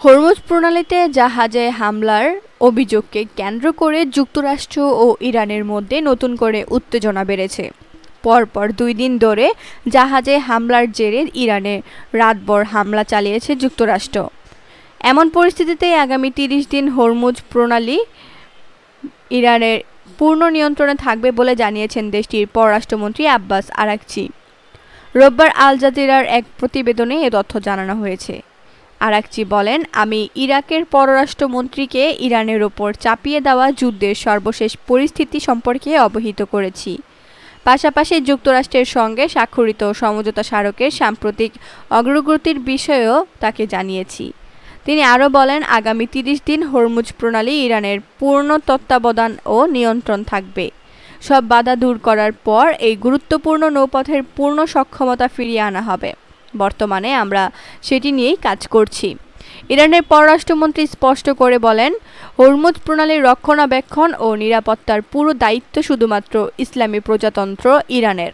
Hormuz প্রণালীতে জাহাজে হামলার অভিযোগকে কেন্দ্র করে যুক্তরাষ্ট্র ও ইরানের মধ্যে নতুন করে উত্তেজনা বেড়েছে। পরপর 2 দিন ধরে জাহাজে হামলার জেরে ইরানে রাতভর হামলা চালিয়েছে যুক্তরাষ্ট্র। এমন পরিস্থিতিতে আগামী 30 দিন হরমুজ প্রণালী ইরানের পূর্ণ নিয়ন্ত্রণে থাকবে বলে জানিয়েছেন দেশটির পররাষ্ট্রমন্ত্রী আব্বাস আরাকচি। রোববার আল জাজিরার এক প্রতিবেদনে এ তথ্য জানানো হয়েছে। আরাকচি বলেন, আমি ইরাকের পররাষ্ট্রমন্ত্রীকে ইরানের ওপর চাপিয়ে দেওয়া যুদ্ধের সর্বশেষ পরিস্থিতি সম্পর্কে অবহিত করেছি। পাশাপাশি যুক্তরাষ্ট্রের সঙ্গে স্বাক্ষরিত সমঝোতা স্মারকের সাম্প্রতিক অগ্রগতির বিষয়েও তাকে জানিয়েছি। তিনি আরও বলেন, আগামী 30 দিন হরমুজ প্রণালী ইরানের পূর্ণ তত্ত্বাবধান ও নিয়ন্ত্রণ থাকবে। সব বাধা দূর করার পর এই গুরুত্বপূর্ণ নৌপথের পূর্ণ সক্ষমতা ফিরিয়ে আনা হবে। বর্তমানে আমরা সেটি নিয়েই কাজ করছি। ইরানের পররাষ্ট্রমন্ত্রী স্পষ্ট করে বলেন, হরমুজ প্রণালীর রক্ষণাবেক্ষণ ও নিরাপত্তার পুরো দায়িত্ব শুধুমাত্র ইসলামী প্রজাতন্ত্র ইরানের।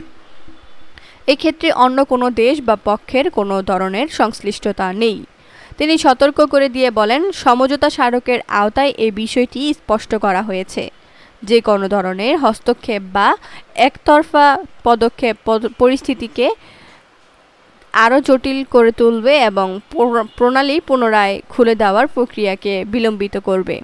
এক্ষেত্রে অন্য কোনো দেশ বা পক্ষের কোনো ধরনের সংশ্লিষ্টতা নেই। তিনি সতর্ক করে দিয়ে বলেন, সমঝোতা স্মারকের আওতায় এ বিষয়টি স্পষ্ট করা হয়েছে। যে কোনো ধরনের হস্তক্ষেপ বা একতরফা পদক্ষেপ পরিস্থিতিকে আরও জটিল করে তুলবে এবং প্রণালী পুনরায় খুলে দেওয়ার প্রক্রিয়াকে বিলম্বিত করবে।